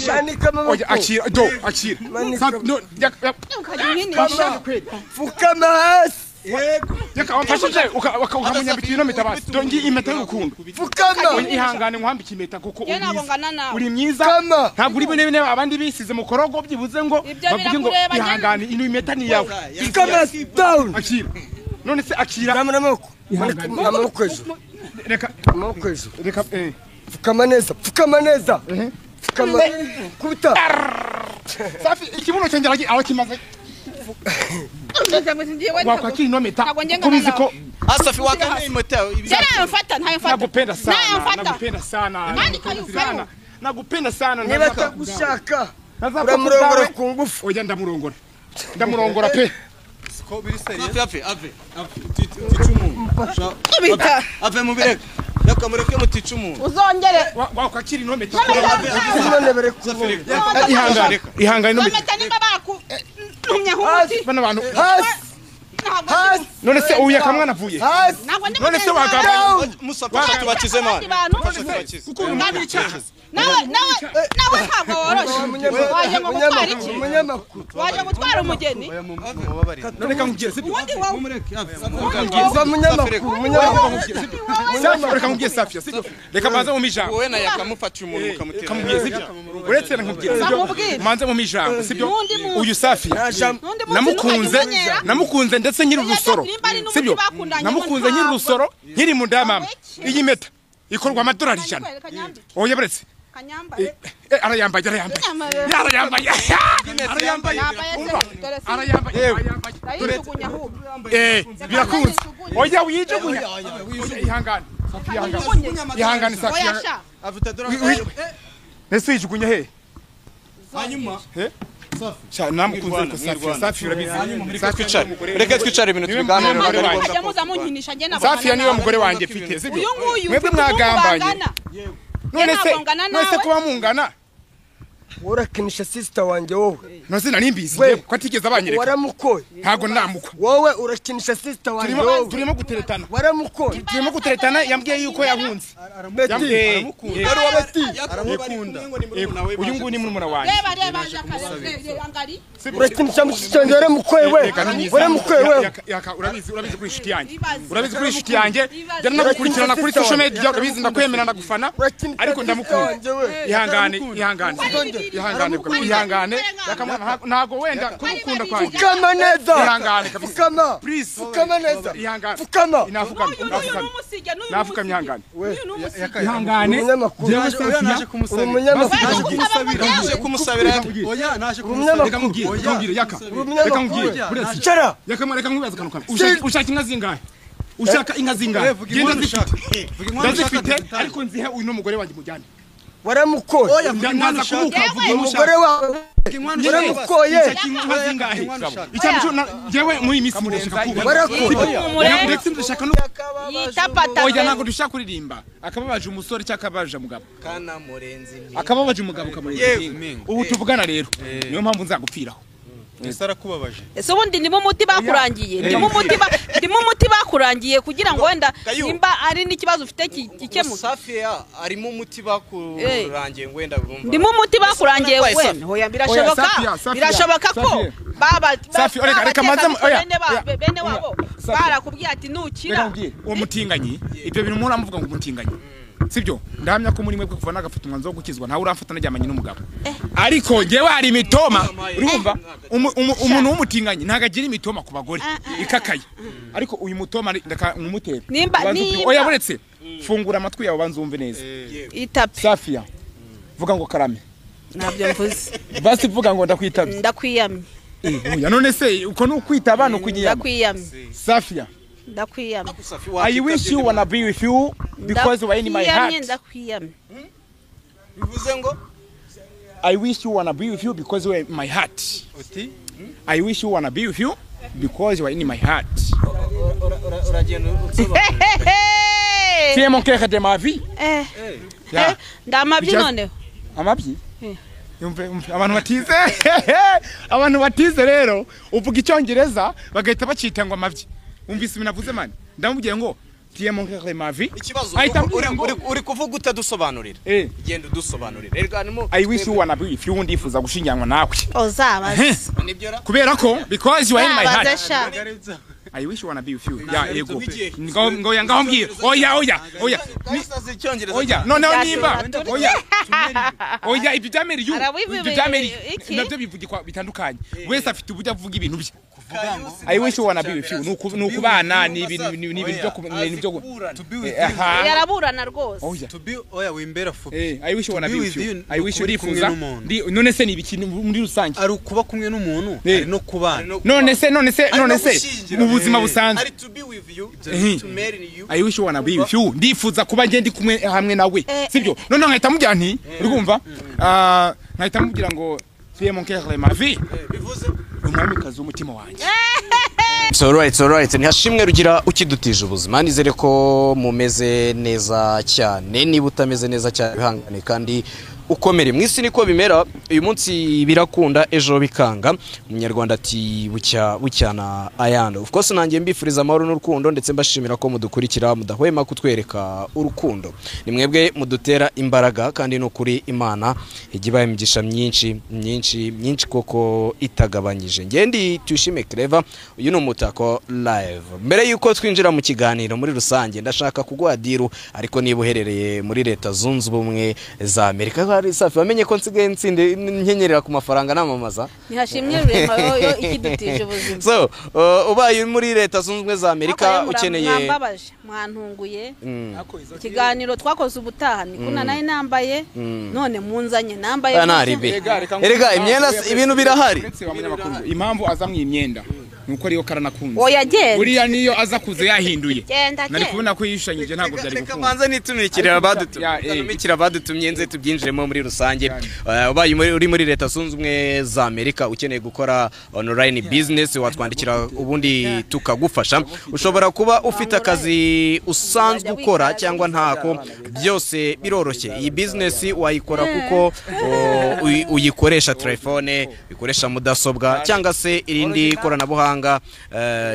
Shanika mama. Oya akira do akira. No fukama hasi. Yaka wamfashije ukamunyambika ino meta basi. Dongi imeta y'urukundo. Fukama. Ihangane nkwambika impeta kuko uri myiza. Ntabwo uri bene abandi bisize mu korogo byibuze ngo bavuge ngo ihangane ino imeta ni yawe. Fukama down. Akira. None se akira. Namako. Namako. Reka namako. Reka fukama neza. Fukama neza. Fukama. Kuta. Safi ikibuno cyongera aho kimaze. Wakwakiri no meta kubizi ko Safi wakane imota jana mfata ntayo mfata nakupenda sana nakupenda sana niba tagushaka uramurongora ku ngufu oya ndamurongora pe ko biri serious ave bita ave mu bireka yakamureke muticu umuntu uzongere wakwakiri no meta none bere ihangane no meta nimba baku nyahuti bana bantu hasi none se uya kamwana avuye none se wagaba musafasha tubakize mani kuko umwami cyaje nawe ntabwo woroshe waje ngo gutwara iki waje gutwara umugeni none kamubwire sibyo mumureke va munyamakuru reka mubwire Safia sibyo reka manze mu mijambo wowe na yakamufata umuntu ukamutera kamubwire sibyo uretse nkubwire sibyo manze mu mijambo sibyo uyu Safia namukunze ndetse nyiri urusoro sibyo namukunze nyiri urusoro nkiri mu ndamama iyi meta ikorwa amadolari 100 oya buretse arayambaye birakunze oya wijugunya ihangane ihangane Safia avuta dolari nese wijugunya he hanyuma Safi namukunze ko Safia urabizi Safi twicare reka twicare ibintu tubiganira Safia niwe mugore wanjye mfite sibyo mwebwe mwagambanye none se kuba mungana urakinisha sister wanje wowe nose narimbizi ko atigeze abanyereka waramukoye ntago namukwa wowe urakinisha sister wanje wowe turimo guteretana waramukoye turimo guteretana yambwiye yuko yahunze aramukunda aramukunda uyu nguni muri wanjye reba angari urakinisha mushitanje waramukoye we waramukoye we urabizi kuri inshuti yanjye jana nagukurikirana kuri social media urabizi ndakwemera ndagufana ariko ndamukunda ihangane ntago wenda kumukunda kwanjye fukama neza ihangane fukama please fukama neza ihangane fukama nafukamye ihangane ihangane naje kumusabira naje kumusabira oya naje reka mubwire yaka reka mubwire buretse cara reka nkwibaza kantu ushaka inka zingahe ushaka inka zingahe ndazifite ariko nzihe uyu n'umugore wanjye mujyane waramukoye ndaza kumuka umugore wawe waramukoye icyamuco jewe muri imisi mureshaka kuba warakoye ndetse ndashaka no yitapata oya ntago dushaka kuririmba akababaje umusore cyangwa akababaje umugabo kana murenzi akababaje umugabo kamurenzi ubu tuvugana rero niyo mpamvu nzagupfiraho Esara kubabaje ese ubundi ndimo umuti bakurangiye ndimo umuti bakurangiye kugira ngo wenda nimba ari n'ikibazo ufite gikemuka Safia arimo umuti bakurangiye wenda bumva ndimo umuti bakurangiye wenda hoya birashoboka ko baba Safia reka manze bene wabo barakubwiye ati nukira uwo mutinganyi ibyo bintu muri amuvuga ngo umutinganyi sibyo ndahamya ko muri mwe kuva nagafata umwanzo wo gukizwa ntawe uramfata najyamanye n'umugabo ariko ngewe hari imitoma urumva umuntu w'umutinganyi ntagagira imitoma ku bagore ikakaye ariko uyu mutoma ndaka umutera nimba oya buretse fungura amatwi yawe banzumve neza itapi Safia vuga ngo karame nabyo mvuze basi vuga ngo ndakwitabye ndakwiyamye oya none se uko nukwita abantu kunyiyama ndakwiyamye Safia ndakwiyamye I wish you wanna be with you because you are in my heart ndakwiyamye bivuze ngo I wish you wanna be with you because you are in my heart I wish you wanna be with you because you are in my heart uragenda tu es mon cœur de ma vie ndamabyi noneho amabyi abantu batize rero uvuga icyongereza bagahita bacita ngo amabyi umvise ibinavuze mani ndamubwiye ngo tu es mon cœur ma vie. Ikibazo uri kuvuga utadusobanurira. Genda udusobanurira. I wish you wanna be if you ndifuza gushinyanwa nawe. Ozabaze. Kubera ko because you are in my heart. I wish you wanna be with you. Ya ego. Ngo yanga mbwira. Oya. Oya. No nimba. Oya ibyo byameri you. Ibyo byameri nabyo bivugikwa bitandukanye. Wese afite uburyo avuga ibintu bye. I wish you wanna be with you. Nukubana ni ibintu byo yaraburana rwose. To be wimbera for. I wish you wanna be with you. I wish urifuza. None se ni ibiki muri rusange. Ari kuba kumwe n'umuntu ari no kubana. None se mu buzima busanzwe. To be with you, to marry you. I wish you wanna be with you. Ndifuza kuba ngendi kumwe hamwe nawe. Sibyo? None nkahita mujya nti urumva? Nkahita mugira ngo tu es mon cœur ma vie. Bivuze umwamikazi w'umutima wanjye. So right. Ntihashimwe rugira ukidutije ubuzima. Nizere ko mumeze neza cyane. Niba utameze neza cyane bihangane kandi ukomere. Mwisi niko bimera. Uyu munsi birakunda ejo bikanga. Umunyarwanda ati bucyana ayanda. Of course nanjye mbifuriza amahoro n'urukundo ndetse mbashimira ko mudukurikira mudahwema kutwereka urukundo. Ni mwebwe mudutera imbaraga kandi no kuri Imana igibaye imigisha myinshi koko itagabanyije. Ngendi tushime Clever. Uyu ni Umutako live. Mbere yuko twinjira mu kiganiro muri rusange ndashaka kuguha diru ariko niba uherereye muri Leta Zunze Ubumwe za Amerika hari safi bamenye ko nsigaye nsinde nkenyerera ku mafaranga namamaza. Ntihashimwe rurema yo ikidutije ubuzima. So ubaye muri Leta Zunze Ubumwe za Amerika ukeneye mwantunguye ikiganiro twakoze ubutaha ni kuna naye nambaye none munzanye nambaye erega imyenda ibintu birahari. Impamvu azamwe imyenda nuko ariyo karanakunze. Oya genda. Buriya niyo aza kuze yahinduye. Nari kubona ko yishanyije ntabwo byari gukunda. Kamanza nitumikira badutumye nze tubyinjiremo muri rusange. Ubaye uri muri Leta Zunze Ubumwe za Amerika ukeneye gukora online business watwandikira ubundi tukagufasha. Ushobora kuba ufite akazi usanzwe ukora cyangwa ntako byose biroroshye. Iyi business wayikora kuko uyikoresha telefone, uyikoresha mudasobwa cyangwa se irindi koranabuhanga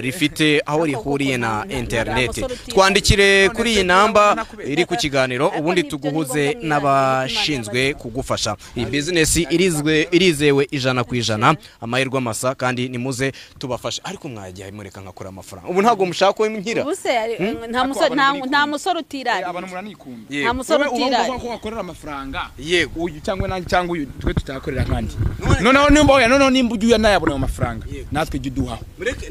rifite aho rihuriye na internet. Twandikire kuri iyi namba iri ku kiganiro ubundi tuguhuze n'abashinzwe kugufasha. Iyi business irizewe 100% amahirwe masa kandi nimuze tubafasha. Ariko mwajya mureka nkakora amafaranga. Ubu ntago mushaka ko nkira. Ubuse nta musoro utirari. Abantu muranikunda. Nta musoro utirari. Uko wakorera amafaranga. Yego. Uyu cyangwa nanjye cyangwa uyu twe tutakorera kandi. Noneho nimba ujya nayabona amafaranga. Natwe jya duhaho.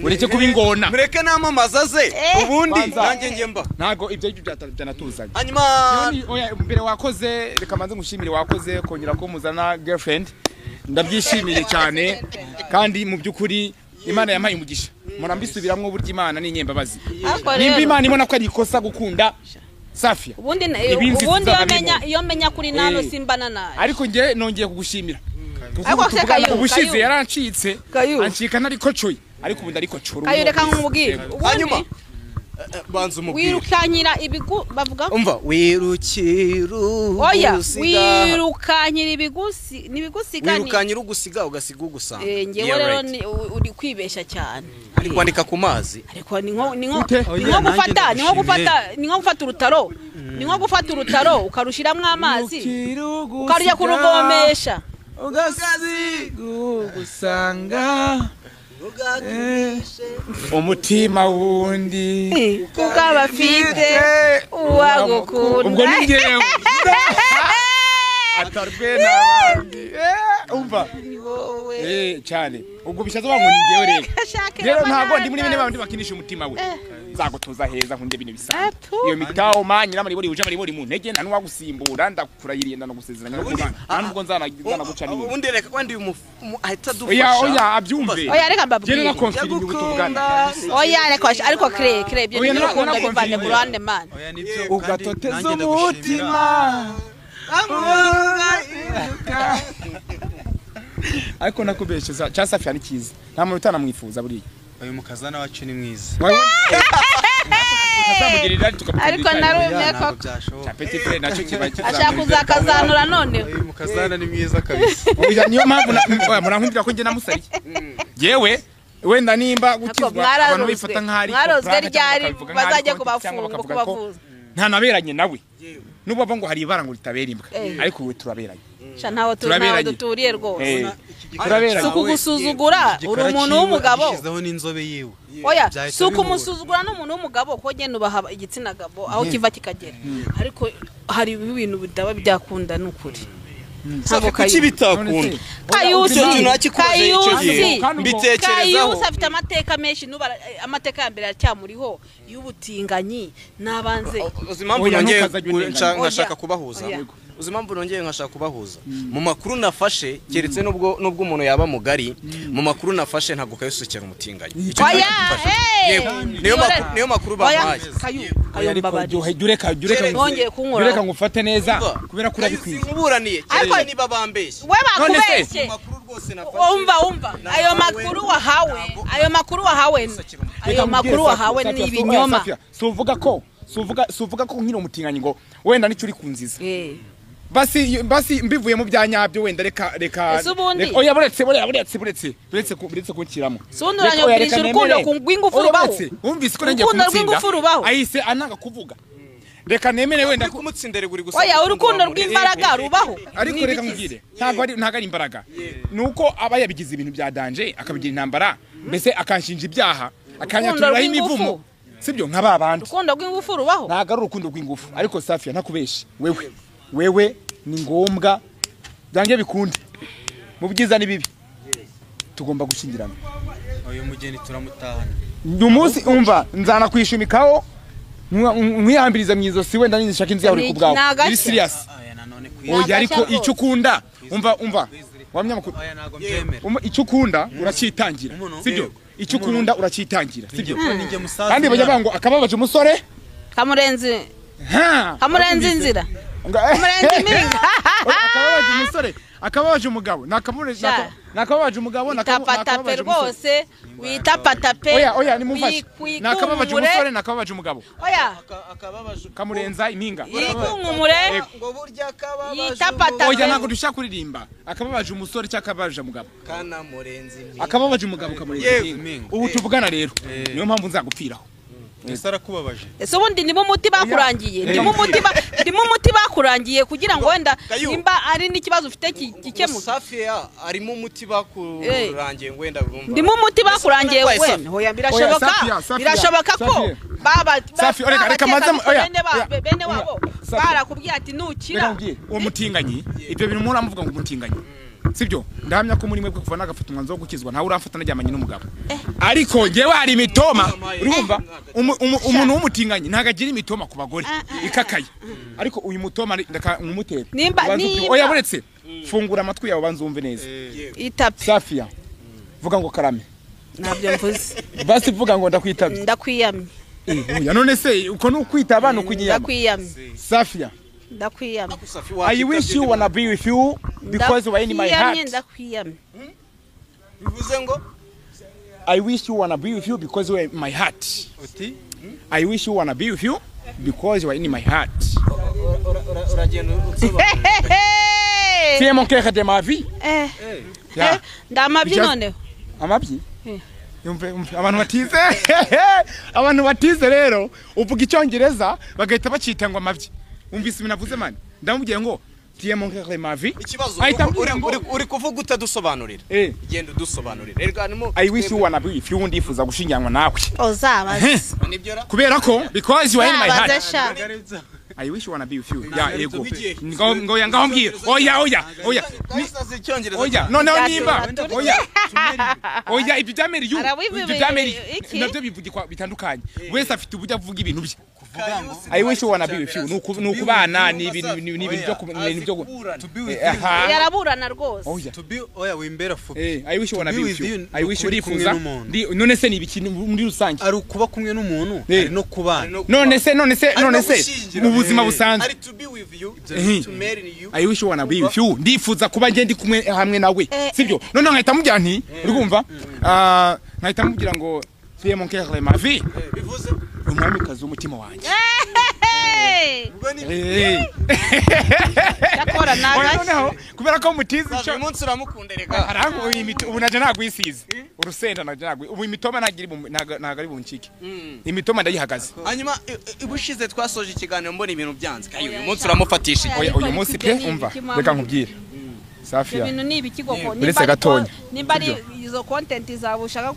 Ureke kubingona. Mureke namamaza ze. Ubundi nanjye ngemba. Nago ibyo byanatuzanye. Hanyuma oya mbere wakoze reka manze ngushimire wakoze kongera ko muzana girlfriend. Ndabyishimiye cyane kandi mu byukuri Imana yampaye umugisha. Murambisubiramwe burya Imana ni nyembabazi. Nimba Imana ibona ko ari ikosa gukunda Safia. Ubundi iyo menya kuri nano simbana nayo. Ariko nge nongeye kugushimira. Ubushize yarancitse ancika nari kocoye ariko ubu ndari kocuru. Kayo reka nkubwire. Hanyuma banza umubwire. Wirukanyira ibigu bavuga. Umva wirukiru. Oya wirukanyira ibigusi nibigusigani. Wirukanyira ugusiga ugasiga ugusanga. Ngewe rero uri kwibesha cyane. Ari kwandika ku mazi. Ariko ni nko gufata urutaro. Ni nko gufata urutaro ukarushiramwe amazi. Ukarya kuruvomesha. Ugusanga umutima wundi ukabafite uwagukunda. Ubwo ni ngewe atarwe n'abandi. Umva cyane ubwo bishazo bango ni ngewe rero ntago ndi muri bine bandi bakinisha umutima we. Zagutuza heza nkunde bine bisa iyo mitaho manyira muri buri uje muri mu ntege nta nwagusimbura ndakurayiriye ndano gusezeranya no kubana nubwo nzana guca nini. Ubundi reka kwandi ahita dufasha. Oya abyumve. Oya reka mbabwire. Gene na confirm ubutugana. Oya reka ariko kre byo ni nakunda bivanye ku ruhande man. Ugatoteza umutima. Ariko nakubesheza cha Safia ni kiza. Nta muntu utanamwifuza buriya. Uyu mukazana wacu ni mwiza. Ariko narumye ko Petit frère nacho kibakiza. ashaka kuzakazanura none. Uyu mukazana ni mwiza kabisa. Oya niyo mpamvu murankumvira ko nge namusariye. Yewe wenda nimba gukizwa abantu bifata nk'ari mwarozwe ryari bazajya kubavuza nta naberanye nawe nuba ngo hari ibara ngo ritabera imbwa ariko we turaberanye ntaho duturiye rwose turaberanye si ukugusuzugura uri umuntu w'umugabo yashyizeho n'inzobe yiwe oya si ukumusuzugura n'umuntu w'umugabo ko genda ubaha igitsina gabo aho kiva kikagera ariko hari ibintu bitaba byakunda n'ukuri ntabwo kuki bitakunda Kayusi mbitekerezaho afite amateka menshi amateka ya mbere aracyamuriho y'ubutinganyi n'abanze uzi impamvu nongeye nkashaka kubahuza uzi impamvu nongeye nkashaka kubahuza mu makuru nafashe keretse nubwo umuntu yaba mugari mu makuru nafashe ntabwo kayusukira umutinganyi niyo makuru bampaye jureka ngufate neza kubera ko urabikwiye uburaniye cyane niba bambeshye we bakubeshye umva ayo makuru wahawe ni ibinyoma suvuga ko nkiri umutinganyi ngo wenda nicyo uri kunziza basi mbivuye mu byanyabyo wenda reka oya buretse kunshyiramo sunuranya kwishyura urukundo rw'ingufu rubaho wumvise ko nanjye kumutsinda ahise ananga kuvuga reka nemere wenda kumutsindere guri gusa oya urukundo rw'imbaraga rubaho ariko reka nkubwire ntabwo ari imbaraga nuko aba yabigize ibintu bya danje akabigira intambara mbese akanshinja ibyaha akanyaturiraho imivumo sibyo nka babandi urukundo rw'ingufu rubaho ntabwo ari urukundo rw'ingufu ariko Safia ntakubeshe wewe ni ngombwa byange bikunde mu byiza n'ibibi tugomba gushyingirana uyu mugeni turamutahana umunsi umva nzana kwishumikaho mwihambiriza mwizosi wenda nishaka inzi yawe ku bwawe iri serious oya ariko icyo ukunda umva wamyamakuru icyo ukunda uracitangira sibyo icyo ukunda uracitangira sibyo kandi bajya bango akababaje umusore kamurenze inzira akababaje umusore akababaje umugabo nakababaje umugabo nakababaje rwose witapatape oya nimufashe nakababaje umusore nakababaje umugabo kamurenza impinga yikunkumure ngo burya kababaje yitapatape oya ntabwo dushaka kuririmba akababaje umusore cyangwa akababaje umugabo kana murenzi akababaje umugabo kamurenza impinga ubu tuvugana rero niyo mpamvu nzagupfiraho ese arakubabaje ese ubundi ndimo umuti bakurangiye ndimo umuti bakurangiye kugira ngo wenda nimba ari n'ikibazo ufite gikemuka Safia arimo umuti bakurangiye wenda bumva ndimo umuti bakurangiye wenda hoya birashoboka ko reka maze bene wabo barakubwiye ati nukira uwo mutinganyi ibyo bintu muri amuvuga ngo umutinganyi sibyo ndahamya ko muri mwe bwo kuva nagafata umwanzo wo gukizwa ntawe urafata najyamanye n'umugabo ariko ngewe hari imitoma urumva umuntu w'umutinganyi ntago agira imitoma ku bagore ikakaye ariko uyu mutoma ndakumutere oya buretse fungura amatwi yawe banzumve neza itapi Safia vuga ngo karame nabyo mvuze basi vuga ngo ndakwitabye ndakwiyamye oya none se uko nukwita abantu kunyiyama ndakwiyamye Safia ndakwiyamye I wish you wanna be with you because you are in my heart ndakwiyamye bivuze ngo I wish you wanna be with you because you are in my heart I wish you wanna be with you because you are in my heart uragenda tu es mon cœur de ma vie ndamabyi noneho amabyi abantu batize rero uvuga icyongereza bagahita bacita ngo amabyi umvise ibinavuze mani ndamubwiye ngo tu es mon cœur de ma vie ikibazo uri kuvuga utadusobanurira genda udusobanurira I wish you wanna be with you ndifuza gushinganwa nawe uzabaze kubera ko because you are in my heart I wish you wanna be with you yego ngaho mbwira oya noneho nimba oya ibyo byameri nabyo bivugikwa bitandukanye wese afite uburyo avuga ibintu bye I wish you wanna be with you nukubana ni ibintu yaraburana rwose oya wimbera fupi I wish you wanna be with you I wish you rifuza none se ni ibiki muri rusange ari kuba kumwe n'umuntu ari no kubana none se mu buzima busanzwe I wish you wanna be with you ndifuza kuba nge ndi kumwe hamwe nawe sibyo none nkahita mubwira nti urumva nkahita mubwira ngo tu es mon cœur de ma vie bivuze umwamikazi w'umutima wanjye yakora nagashi noneho kubera ko mutizi uyu cyo munsi uramukunda reka arango ubu naje nagwisize urusenda naje nagwi ubu imitoma ntago ari buncike imitoma ndayihagaze hanyuma ibushize twasoje ikiganiro mbona ibintu byanze uyu munsi uramufatisha uyu munsi pe umva reka nkubwire Safia ibintu ni ibikigoko nimba ari izo content zawe ushaka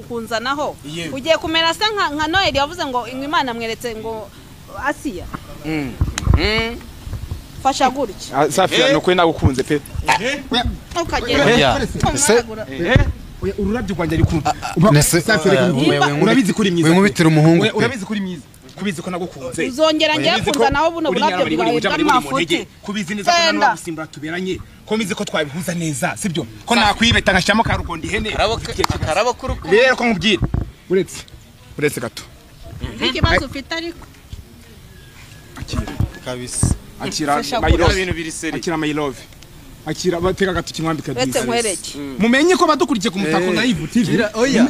kunzanaho ugiye kumera se nka Noel yavuze ngo Imana mweretse ngo Asiya fasha gutya Safia no kwe nagukunze pe ukagera ururabyo rwanjye arikunda urabizi kuri myiza wimubitira umuhungu urabizi kuri myiza kubizi ko nagukunze uzongera ngiye kunzanaho buno burabyo bwawe bw'amafuti kubizi neza ko nano gusimbura tuberanye ko mizi ko twabihuza neza sibyo ko nakwibeta ngashyamo karugondi ihene karabo kuruko rero ko nkubwira uretse gato ikibazo ufite ariko kabisa akira my love akira bateka gato kimwambika uretse nkwereke mumenye ko badukurikiye ku mutako na Live TV oya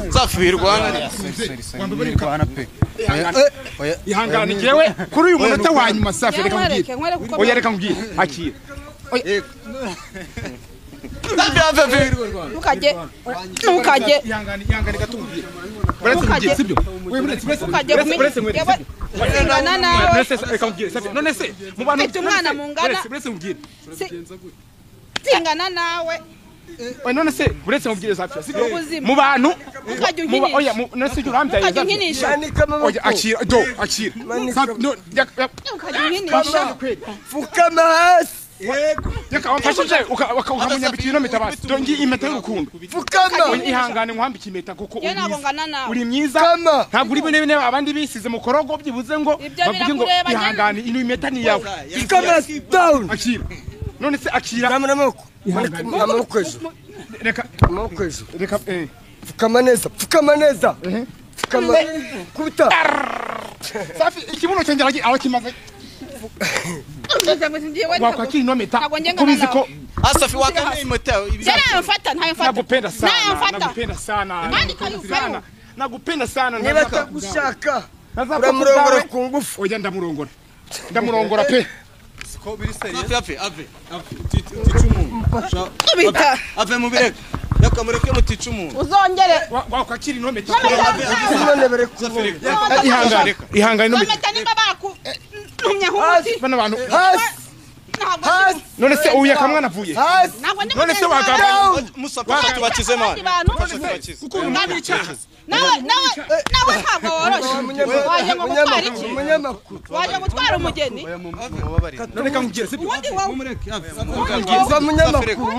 zafirwa ihangane jewe kuri uyu munota wa nyuma Safi reka nkubwire oya reka nkubwire akira ntukajye ihangane gato nkubwire uretse nkubwire sibyo uretse nkubwire ngana nawe reka nkubwire Safi none se mu bantu ufite umwana mungana uretse nkubwire singana nawe none se uretse nkubwire Safi mu bantu oya none se urambyaye oya akira fukama hasi Yaka wamfashije ukamunyambika ino meta basi dongi impeta y'urukundo fukama ihangane nkwambika impeta kuko uri myiza Fukama. ntabwo uri bene abandi bisize mu korogo byibuze ngo bavuge ngo ihangane ino impeta ni yawe fukama down akira none se akira namoko reka reka fukama neza fukama kuta Safi ikibuno cyanjye aho kimaze wakwakira ino meta kubizi ko Safi wakane imota nagupenda sana niba tagushaka uramurongora ku ngufu oya ndamurongora pe ko biri serious ave ave mu bireka yakamureke mutica umuntu uzongere wakwakira ino meta none bere ku ihangane no meta nimba baku ntumyahuti bana bantu hasi none se uyu yakamwana avuye none se wagamba musapfa tubakize mani kuko uyu mwana icyaha nawe ntabwo woroshe waje ngo gutwara iki waje gutwara umugeni none kamubwire sibyo ubundi wowe uva munyamakuru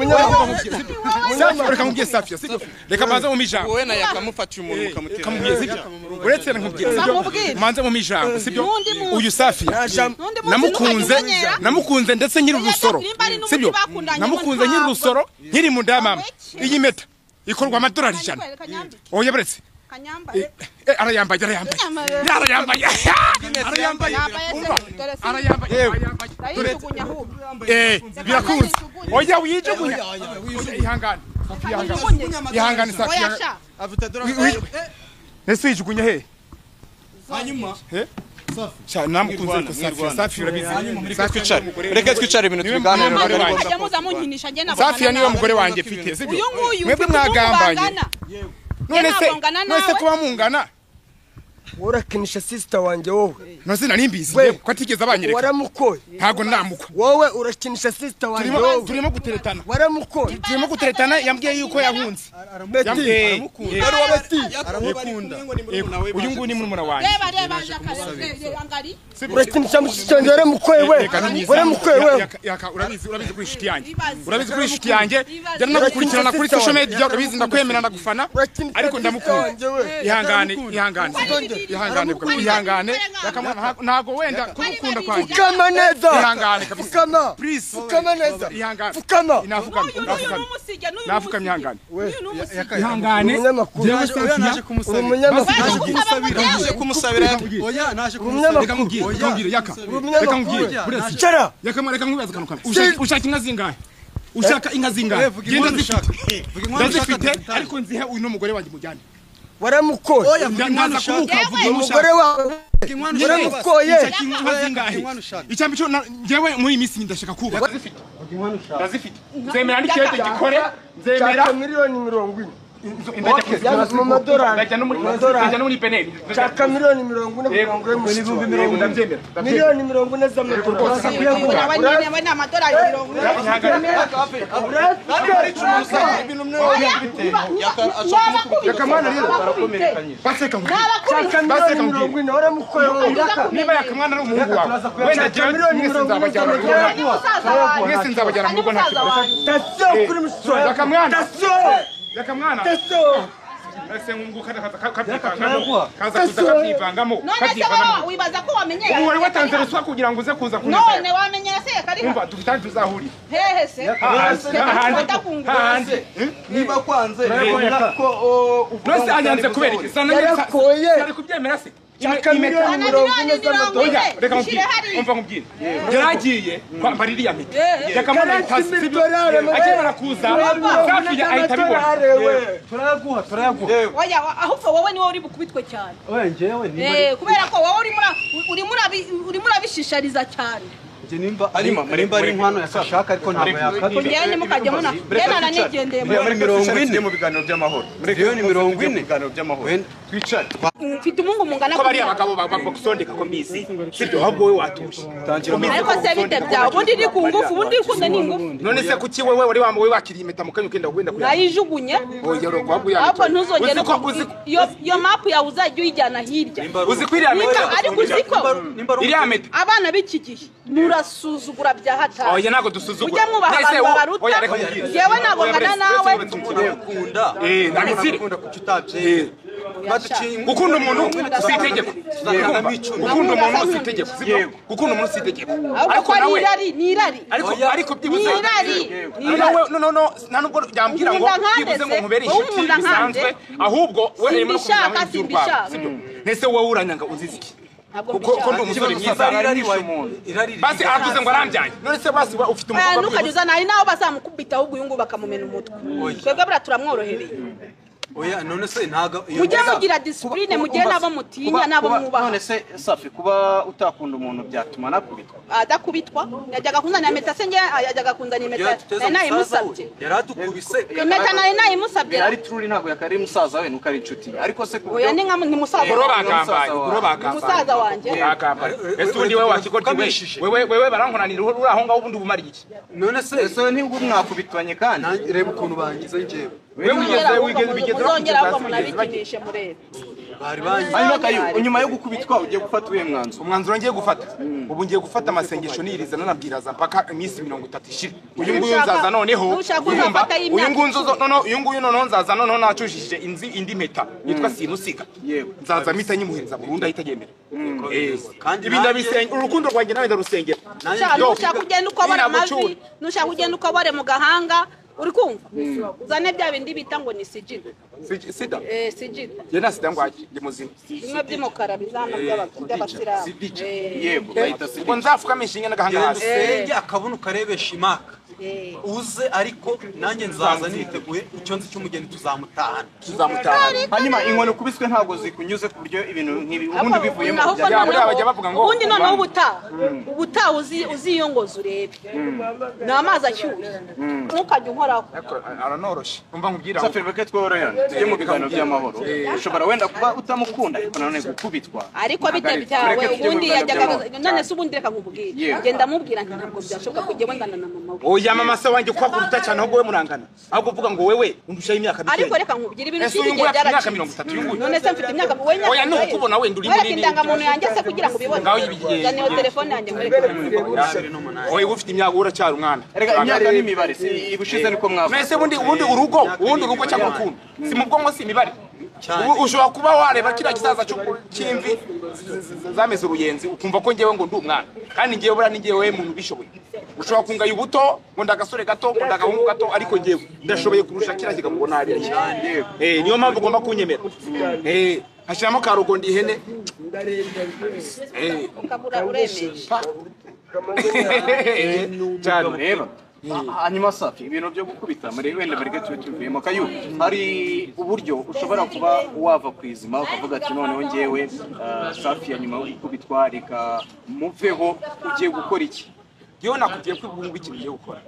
reka nkubwire Safi sibyo reka manze mu mijambo wowe na yakamufatiye umuntu ukamutera kamubwire sibyo uretse nkubwire sibyo manze mu mijambo sibyo uyu Safi namukunze ndetse nkiri urusoro sibyo namukunze nkiri urusoro nkiri mu ndamama iyi meta ikorwa amadolari 100 oya buretse arayambaye birakunze oya wijugunya ihangane Safi ese yijugunya he hanyuma namukunze ko Safi urabizi Safi reka twicare ibintu tubiganira Safi niwe mugore wanjye mfite sibyo mwebwe mwagambanye none se kuba mungana urakinisha sister wanjye wowe nose narimbizi ko atigeze abanyereka waramukoye ntago namukwa wowe urakinisha sister wanjye wowe turimo guteretana waramukoye turimo guteretana yambwiye yuko yahunze aramukunda uyu nguyu ni murumuna wanjye urakinisha mushitange waramukoye we urabizi kuri inshuti yanjye jya no gukurikirana kuri social media urabizi ndakwemera ndagufana ariko ndamukunda ihangane ntago wenda kumukunda kwanjye fukama neza ihangane fukama please fukama neza ihangane fukama nafukamye ihangane umunyamakuru naje kumusabira naje kumusabira oya naje kumusabira reka nkubwire cara reka nkwibaza akantu kamwe ushaka inka zingahe ushaka inka zingahe genda ndazifite ariko nzihe uyu n'umugore wanjye mujyane waramukoye ndaza kumuka umugore wawe uramukoye icyambi cyo njyewe muri iyi minsi ndashaka kubaka ndazifite nzemera n'ikirete gikore nzemera miliyoni 40 ndajya no muri peneri chaka miliyoni 40 miliyoni 40 z'amadolari we n'amadolari 40 niba yakamwana ari umuhungu wawe wenda jya mwese nzabajyana mu rugo nta kibazo yakamwana ese ngunguka kaza kabyivangamo wibaza ko wamenyera ubu wari watanze ruswa kugira ngo uze kuza kuneza none wamenyera se kari umva dufitanye tuzahurira hehe se hanze niba kwanze ko nose anyanze kubera iki sanari kubyemera se chaka miliyoni 40 z'amadolari reka mubwire umva nkubwire yaragiye kwambara iriya mpeta yakamana itasi akimara kuza safi ahita bibona turayaguha oya ahubwo wowe niwe uri bukubitwe cyane oya njyewe niba kubera ko wowe uri murabishishariza cyane nimba ari inkwano yashaka ariko ntabwo yakata kugera ni mukajya muna yena nanigendeye muri 40 mu biganiro by'amahoro miliyoni 40 mu biganiro by'amahoro twicare mfite umungu mungana ko bari abagabo bagusondeka ko mbizi sibyo ahubwo wowe watuje ariko se bite byawe ubundi ni ku ngufu ubundi kunde ni ngufu none se kuki wowe wari wamwe wakiriye impeta mu kanya ukenda kugenda kuri nayijugunye ahubwo ntuzongere iyo map yawe uzajya uyijyana hirya uzi kwiriya meta ariko uziko iriya meta abana b'iki gihe murasuzugura bya hatari oya nago dusuzugura ujya mwubaha abantu babaruta yewe nago ngana nawe ukunda nabizire gukunda umuntu si itegeko gukunda umuntu si itegeko gukunda umuntu si itegeko ariko nawe ni irari ariko byibuze ni irari no nta nubwo byambwira ngo byibuze ngo nkubere inshuti bisanzwe ahubwo we arimo simbishaka simbishaka nese wowe uranyanga uzizi iki kuko ndi umusore mwiza basi aravuze ngo arambyaye none se basi ufite umukobwa ntukanyuza nayi naho bazamukubita ahubwo uyu nguyu bakamumena umutwe twebwe buriya turamworohereye oya none se ntago mujye mugira discipline mujye nabo mutinya nabo mwubaha none se Safi kuba utakunda umuntu byatuma nakubitwa adakubitwa yajyaga kunzanira meta se nge yajyaga kunzanira meta nayi musabye yaradukubise meta nayi musabye yari truri ntago yakari musaza we nuko ari inshuti ariko se oya ni nka ni musaza musaza wanje ese undi wewe wakigoryi wewe barankonanira uraho ngaho ubundi bumara iki none se so ntingu mwakubitwanye kandi reba ukuntu bangize njyewe wigeze bigeze uzongera ahubwo munabikinishe murebe bari bangize hanyuma kayo nyuma yo gukubitwa ugiye gufata uye umwanzuro ngiye gufata ubu ngiye gufata amasengesho niriza nanabwiraza mpaka iminsi 30 ishira uyu nguyu nzaza noneho uyu nguyu noneho nzaza noneho nacujije indi meta yitwa simusiga nzaza mita nyimuhereza burundu ahitagemera kandi ibinda bisenga urukundo rwanjye nawe ndarusengera nushaka kugenda uko abara amavi nushaka kugenda uko abare mu gahanga uri kumva uzane bya bindi bita ngo ni sida sida sida yena sida ngwaje ndi muzima bimwe by'umukara bizana by'abasiramu yego bayita sida ngo nzafukamisha ingene gahanga hasi senge akabuno karebesha imaka uze ariko nanjye nzaza niteguye icyo nzi cy'umugeni tuzamutahana hanyuma inkono kubiswe ntago zikunyuze ku buryo ibintu nk'ibi ubundi bivuyemo bajya bavuga ngo ubundi noneho ubutaha uziyongoza urebe ni amazi ashyushye ntukajya unkoraho aranoroshe umva nkubwira Safi beke tworoyana tujye mu biganiro by'amahoro ushobora wenda kuba utamukunda ariko nanone gukubitwa ariko bite byawe ubundi yajyaga none se ubundi reka nkubwire ngenda mubwira nti ntabwo byashoboka kujya wengana na mama we oya mama se wanjye kwa kuruta cyane ahubwo we murangana ahubwo uvuga ngo wewe undushaye imyaka mike ariko reka nkubwire ibintu by'igihe byaracitse none se mfite imyaka wenya oya nukubona wenda uri muri indangamuntu yanjye se kugira ngo ubibone ngaho ibigiye zaniyo telefone yanjye muri oya ufite imyaka uracyari umwana reka imyaka n'imibare si ibushize niko mwavuga mbese ubundi urugo cyangwa urukundo si mu bwonko si imibare ushobora kuba wareba kiriya gisaza cy'imvi zameze uruyenzi ukumva ko ngewe ngo ndi umwana kandi ngewe buriya ni ngewe muntu ubishoboye ushobora kungaye ubuto ngo ndagasore gato ngo ndagahungu gato ariko ngewe ndashoboye kurusha kiriya kigabo hariya cyane niyo mpamvu ugomba kunyemera hashyiramo karugo ndi ihene ukabura uremeje cyane reba hanyuma Safi ibintu byo gukubita muri wenda muri gato tuvuyemo kayu hari uburyo ushobora kuba wava kwizima ukavuga ati noneho ngewe Safi ya nyuma yo gukubitwa reka muveho ugiye gukora iki yewe nakubwiye ko ubungu ikintu giye gukora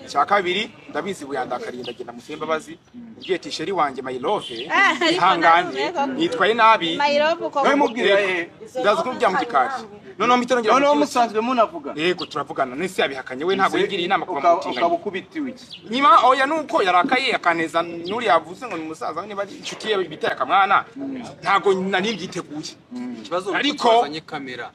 cya kabiri ndabizi buyandakariye ndagenda musemba bazi ugiye tisheri wanje my love ihanganye nitwaye nabi nawe mubwire ndaza kubya mu gikari noneho mitongera noneho musanzwe munavuga yego turavugana nese yabihakanye we ntago yigiriye inama kuba mutinga ukabukubitiwe iki nyima oya nuko yarakaye akaneza nuri yavuze ngo ni umusaza niba inshuti ye biteye akamwana ntago nani byiteguye ikibazo ariko twazanye kamera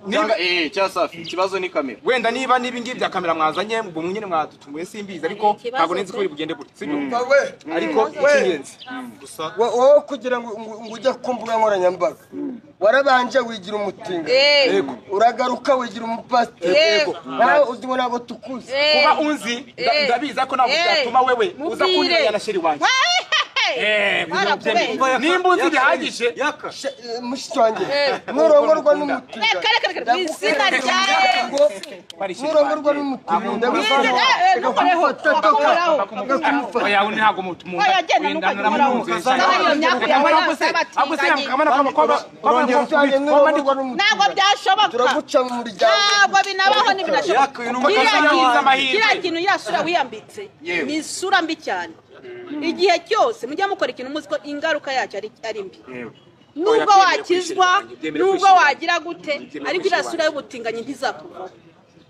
Niba cya Safi ikibazo ni kamera wenda niba nibingibi bya kamera mwazanye ngo nyine mwadutunguye simbizi ariko ntago nzi ko bigende gute sibyo ariko ikingenzi gusa wowe kugira ngo ujye kumbuga nkoranyambaga warabanje wigira umutinga yego uragaruka wigira umupasiteri yego nawe uzibona abo tukuze kuba unzi ndabiza ko ntabwo byatuma wewe uza kunyanya na sheri wanjye nimba unzi bihagije mushiki wanjye nurongorwa n'umutinga nurongorwa n'umutinga oya undi ntabwo ntabwo byashoboka turaguca mu muryango ntabwo binabaho ntibinashoboka kiriya kintu yasura wiyambitse ni isura mbi cyane igihe cyose mujya mukora ikintu muzi ko ingaruka yacyo ari mbi nubwo wakizwa nubwo wagira gute ariko iriya sura y'ubutinganyi ntizakuvaho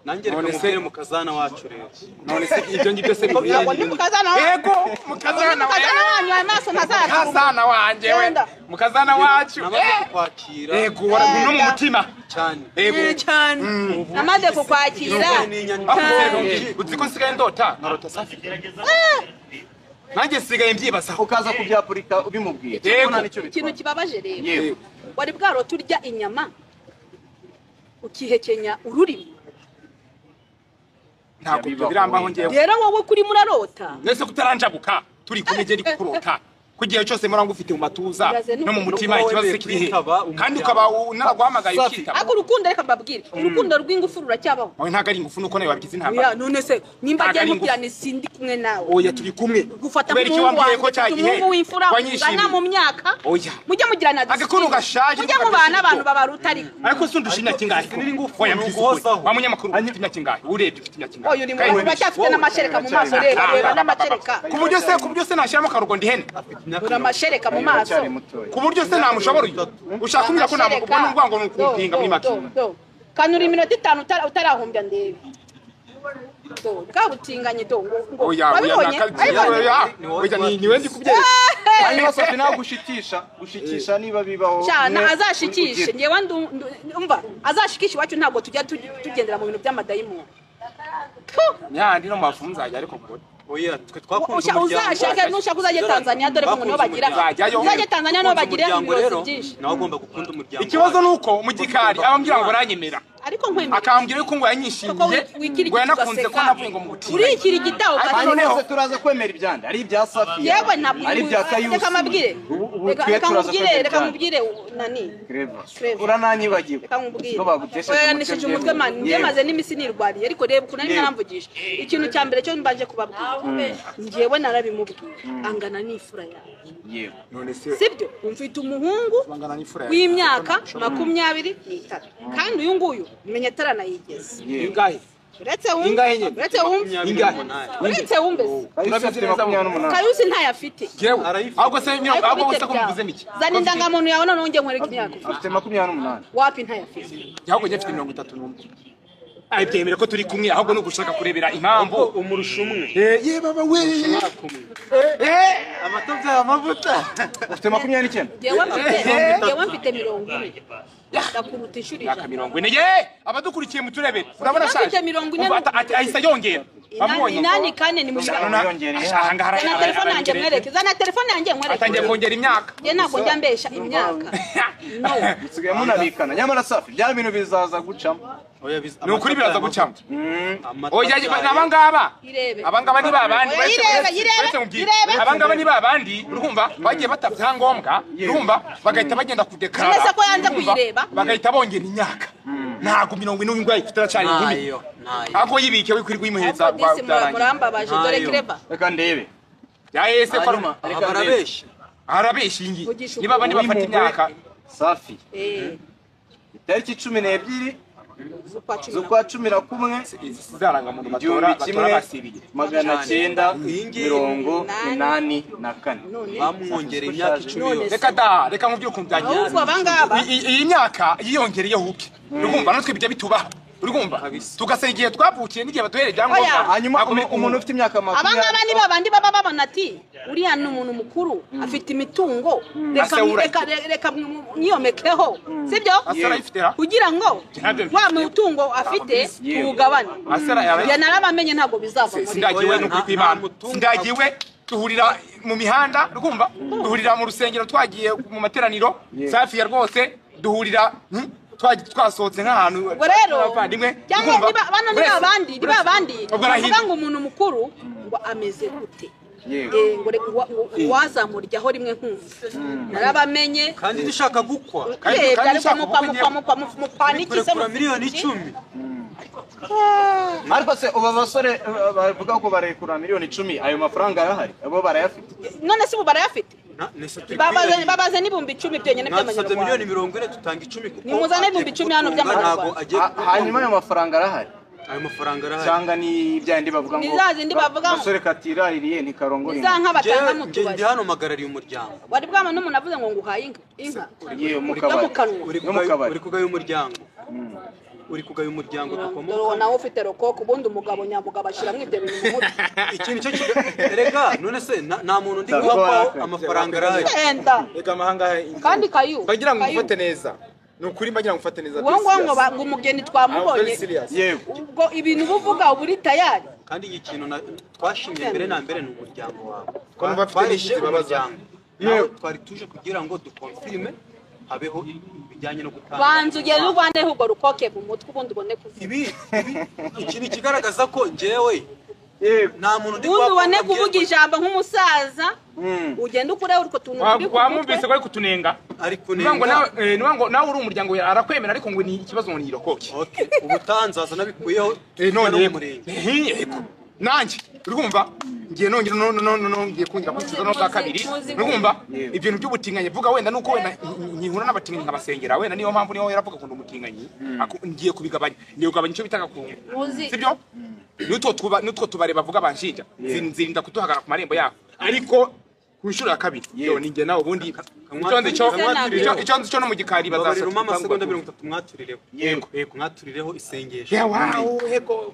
nanjye reka mubwire mukazana wacu rero none se ibyo ngibyo se ngo ni mukazana yego mukazana wanyu amaso ntazayatuma mukazana wanje we mukazana wacu namaze kukwakira yego no mu mutima cyane yego cyane namaze kukwakira uzi ko nsigaye ndota nkarota Safi nanjye nsigaye mbyibaza ukaza kubyapurika ubimubwiye ikintu kibabaje rero wari bwarota urya inyama ukihekenya ururimi ntabwo birambaho ngewe rero wowe kuri murarota nese kutaranjabuka turi kumije ndi kukurota kugiye cyose muranga ufite mu matuza no mu mutima ikibazo kiri kandi ukaba unaraguhamagaye ukita ako urukundo reka mbabwire urukundo rw'ingufu ruracyabaho oya ntago ari ingufu nuko nawe wabigize intambara none se nimba ajya mupyane sindi kumwe nawe oya turi kumwe gufata umuhungu w'imfura ungana mu myaka mujya mugirana agakuru gashaje mujya mubana abantu babaruta ariko sundusha imyaka ingahe oya mbyise wa munyamakuru ufite imyaka ingahe urebye ufite imyaka ingahe oya uri mu bacyafite n'amashereka mu maso reba n'amashereka ku buryo se nashyiramo akarugo ndi hene uramashereka mu maso ku buryo se namushobora ushaka kumbwira ko namubona urwango nukumpinga muri make kanura iminota 5 utarahumbya ndebe bwa butinganye oya ni wendi kubyera hanyuma Safi gushitisha niba bibaho cyane azashikishe ngewe umva azashikishe iwacu ntabwo tujya tugendera mu bintu by'amadayimoni nyandi no mafu muzajya ariko mbona oya twe twakunze uzashaka nushaka uzajye Tanzania dore ko umuntu bagira uzajye Tanzania no bagira ibibazo byinshi nawe ugomba gukunda umuryango ikibazo nuko mu gikari abambwira ngo baranyemera ariko nkwemera akambwira ko ngo yanyishimiye ngo yanakunze ko navuye ngo mubutinga urikira igitaho hanyuma turaza kwemera ibyanda ari ibya Safi yewe ntabwo ari ibya Kayusi reka mabwire reka mubwire nani urananyibagiwe reka mubwire oya yanishije umutwe mani njye maze n'imisi nirwariye ariko reba ukuntu ari naramvugisha ikintu cya mbere cyo mbaje kubabwira njyewe narabimubwiye angana n'ifura yawe none se sibyo mfite umuhungu w'imyaka 23 kandi uyu nguyu menya ataranayigize ingahe uretse wumve Kayusi ntayafite ahubwo se ahubwo se ko muvuze miki zana indangamuntu yawe none nge nkwereka imyaka afite 28 wapi ntayafite ahubwo njye mfite 31 ay byemere ko turi kumwe ahubwo no gushaka kurebera impamvu umurusha umwe ye baba we amatovya amavuta ufite 29 yewe mfite 40 ndakuruta ishuri ya 40 ye abadukurikiye muturebe urabona shaje ahise yongera inani kane ni zana telefone yanjye mwereke atangiye kongera imyaka ye ntabwo njya mbesha imyaka no usigaye munabikana nyamara Safi bya bintu bizaza gucamo ni ukuri biraza gucamo oya abangaba ni babandi abangaba ni babandi urumva bagiye batavya ngombwa urumva bagahita bagenda kudekara nese ko yanze kuyireba bagahita bongera imyaka ntago 70 ngo ifite cyane inkumi ako yibike we kuri kwimuhereza ahubwo disi murambabaje dore Clever reka ndebe ya ese faruma barabeshya arabeshingi Vugisha niba abandi bafata imyaka Safi itariki 12 z'ukwa 11 zizaranga mu igihumbi kimwe basiriye 984 bamwongereye imyaka 10 reka da reka mu byuko byagiye ahubwo abangaba iyi myaka yiyongereye huke urumva natwe bijya bitubaho urumva tugasenya igihe twavukiye n'igihe baduhereye ibyangombwa hanyuma umuntu ufite imyaka abangaba ni babandi baba babona ati uriya ni umuntu mukuru afite imitungo reka mwiyomekeho sibyo kugira ngo wa mutungo afite tuwugabane njye narabamenye ntabwo bizava muri sindagiwe n'ukuri kw'Imana sindagiwe duhurira mu mihanda urumva duhurira mu rusengero twagiye mu materaniro Safi ya rwose duhurira twasohotse nk'ahantu ubwo rero cyangwa bano ni babandi bavuga ngo umuntu mukuru ngo ameze gute ngo wazamuryaho rimwe nkumva narabamenye kandi dushaka gukwa mupanikize mu miliyoni 10 ariko se uba basore bavuga ko barekura miliyoni 10 ayo mafaranga arahari abo barayafite none se ubu barayafite babaze n'ibihumbi 10 byenyene by'amanyarwanda miliyoni 40 tutanga 10 kuko nimuzane ibihumbi 10 hano by'amanyarwanda hanyuma ayo mafaranga arahari ayo mafaranga arahari cyangwa ni byandi bavuga ngo bizazindi bavuga ngo basore katiraririye ntikarongora bizanka batanga mu tubari ndi hano magarariye umuryango wari bwama n'umuntu avuze ngo nguhaye inka yewe mukabari uri kugaya umuryango uri kugaya umuryango dukomoka nawe ufite rokoko ubundi umugabo nyamugabo ashiramwe ibyo bintu mu mutwe ikintu cyo rega none se nta muntu ndi guha amafaranga arahari reka amahanga kandi kayu bagira ngo ufate neza nukuri bagira ngo ufate neza ngo umugeni twamubonye ubwo ibintu buvuga uburi tayari kandi iki kintu twashimye mbere na mbere ni umuryango wawe ko numva afite n'iki babaza twari tuje kugira ngo dukonfirme habeho bijyanye no gutanga banzu ugeze urwande hugo rukoke mu mutwe ubundi ubone kuvuga ikintu kigaragaza ko njyewe nta muntu ndi ubundi ubone kuvuga ijambo nk'umusaza ugenda ukureho urwo tuntu turi ku wamwumvise ko ari kutunenga ariko ngo nawe uri umuryango arakwemera ariko ngo ni ikibazo ngo nirokoke ubutanzaza nabikuyeho none yego nanjye urumva ngiye nongeye kungira kwicuza no bwa kabiri urumva ibintu by'ubutinganyi vuga wenda nuko wenda nkihura n'abatinganyi nkabasengera wenda niyo mpamvu niyo yaravuga ko umutinganyi ngiye kubigabanya niyo kugabanya icyo bitaka ku sibyo nutwo tubare bavuga banshinja zinzirinda kutuhagara ku marembo yako ariko ku nshuro ya kabiri yo ninjye nawe ubundi icyo nzi cyo no mu gikari bazasaba amasegonda 30 mwaturireho yego mwaturireho isengesho yego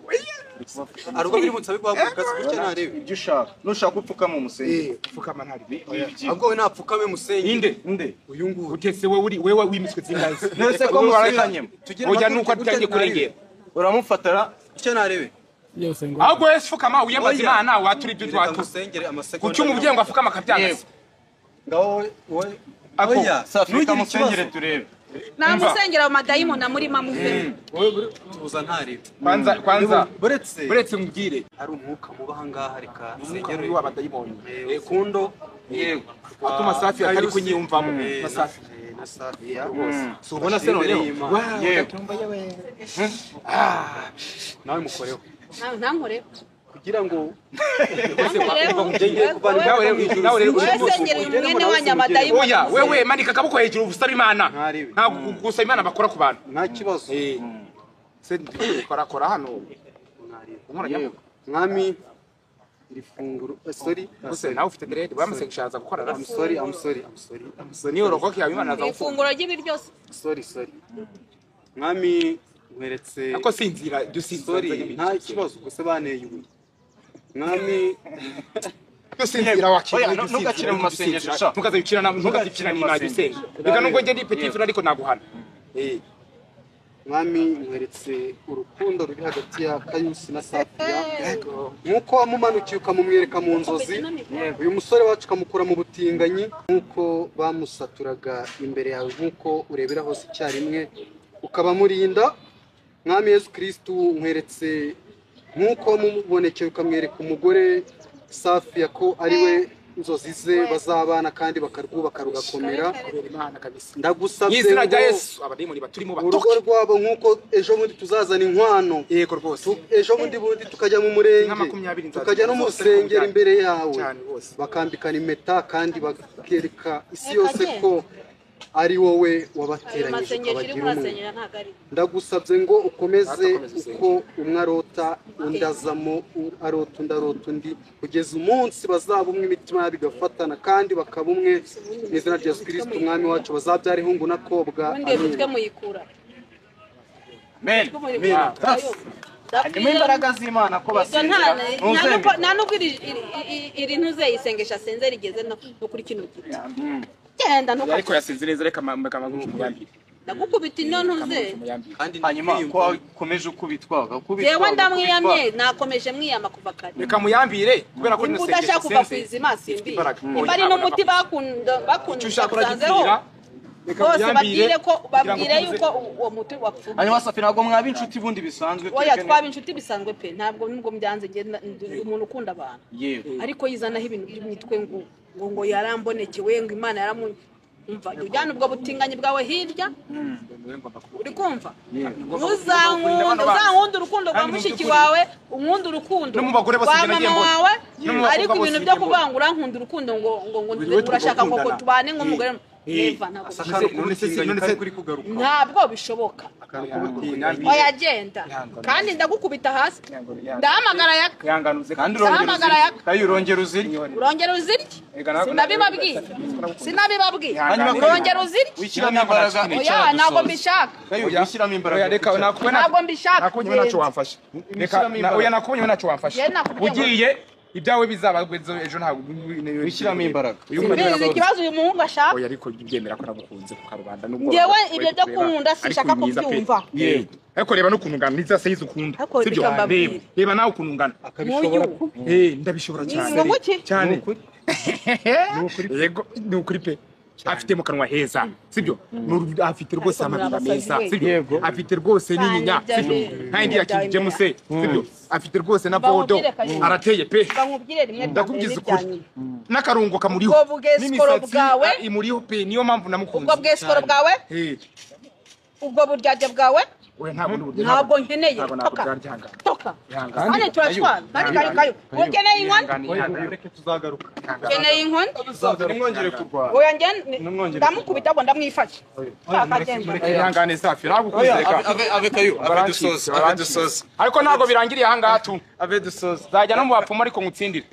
aruko biri mutsabe guhaguruka gutya narebe ibyo ushaka nushaka upfuka mu musenge upfukama ntari ahubwo we napfukame musenge inde uyu nguyu utese wewe wimiswe zingazi nese ko musiranyemo ujya nuko atyangiye kurengera uramufatara icyo narebe ahubwo wese fukama uyembaza Imana waturi ibyo twakusengere amasegonda kuki umubyeyi ngo afukama akabyanga ngaho wowe oya safika musengere turebe namusengera mu madayimoni amuri mamuve tubuza ntari kwanza buretse mbwire ari umwuka mubaha ngaha reka sengere w'abadayimoni kundo yego atuma Safi akari kunyumvamo na Safi so ubona se noneho nawe mukoreho ntankore kugira ngo mwene wanyamadayimoni oya wewe manika akaboko hejuru usaba Imana ntabwo gusaba Imana bakora ku bantu nta kibazo se kora hano mwami iri funguro sorry bose nawe ufite direct bamaze gushaza gukora I'm sorry niyo rokoke yawe Imana azagufunga ifunguro ry'ibiryo sorry mwami mweretse ako sinzira sorry nta kibazo gusa baneye ubu mwami sinzira wakira ntugakire mu masengesho ntugazibikirana n'inagisenga reka nubwo nge ndi petit frère ariko naguhana mwami mweretse urukundo ruri hagati ya Kayusi na Safiya nkuko wamumanukiye ukamumwereka mu nzozi uyu musore wacu ukamukura mu butinganyi nkuko bamusaturaga imbere yawe nkuko urebera hose icyarimwe ukabamurinda mwami Yesu Kristo nkweretse nkuko wamubonekeye ukamwereka umugore Safiya ko ari we inzozi ze bazabana kandi bakarwubaka rugakomera ndagusabye izina rya Yesu abademoni baturimo urugo batoke rwabo nk'uko ejo bundi tuzazana inkwano yego rwose ejo bundi tukajya mu murenge tukajya no mu rusengero imbere yawe bakambikana impeta kandi bakereka isi yose ko ari wowe wabateranyije ukabagira umwe ndagusabye ngo ukomeze uko umwe arota undi azamo arota undi arota undi kugeza umunsi bazaba umwe imitima yabo igafatana kandi bakaba umwe mu izina rya Yesu Kristo umwami wacu bazabyara ihungu n'akobwa amen harimo imbaraga z'Imana ko basengera nta nubwo iri ntuze isengesha asenze rigeze no kuri kino giti genda no ariko yasenze neza reka muyambire ndagukubita ino ntuze kandi hanyuma ko ukomeje ukubitwa yewe ndamwiyamye nakomeje mwiyama kuva kare reka muyambire kubera ko nino sengesha udashaka kuva kwizima simbi bari no muti bakunda kusanzeho bose babwire yuko uwo muti wapfuye hanyuma Safi ntabwo mwaba inshuti bundi bisanzwe oya twaba inshuti bisanzwe pe ntabwo nubwo mbyanze ngenda umuntu ukunda abantu ariko yizanaho ibintu by'imitwe ngo yarambonekewe ngo Imana yaramumva ujyana ubwo butinganye bwawe hirya uri kumva uzankunda urukundo rwa mushiki wawe unkunda urukundo rwa mama wawe ariko ibintu byo kuvangura nkunda urukundo ngo urashaka ko tubane nk'umugore ntabwo bishoboka oya genda kandi ndagukubita hasi ndahamagara yaka kandi urongera uzirye sinabibabwiye urongera uzirye wishyiramo imbaraga oya ntabwo mbishaka wishyiramo imbaraga ntabwo mbishaka nakubonye ntacyo wamfasha oya nakubonye ntacyo wamfasha ugiye ibyawe bizaba ejo ntabwo wishyiramo imbaraga ikibazo uyu muhungu ashaka oya ariko byemera ko nagukunze ku karubanda nubwo ngewe ibyo byo kunkunda sinshaka kubyumva ariko reba no kunungana niza sayize ukunda sibyo reba nawe kunungana ndabishobora cyane yego ni ukuri pe afite mu kanwa heza sibyo afite rwose amabira meza sibyo afite rwose n'inyinya sibyo kandi yakijije muse sibyo afite rwose na bodo arateye pe ndakubwiza ukuri n'akarungo kamuriho n'imisatsi imuriho pe niyo mpamvu namukunze ubwo bwesikoro bwawe ubwo buryaje bwawe ntabwo nkeneye toka hano turashwana kandi kayo ukeneye inkoni reke tuzagaruka ukeneye inkoni nimwongere kurwana oya ndamukubita ngo ndamwifashe ihangane Safi nagukunze reka ave kayo ave dusoze ariko ntabwo birangiriye aha ngaha tu ave dusoze zajya no mu bapfumu ariko ngutsindire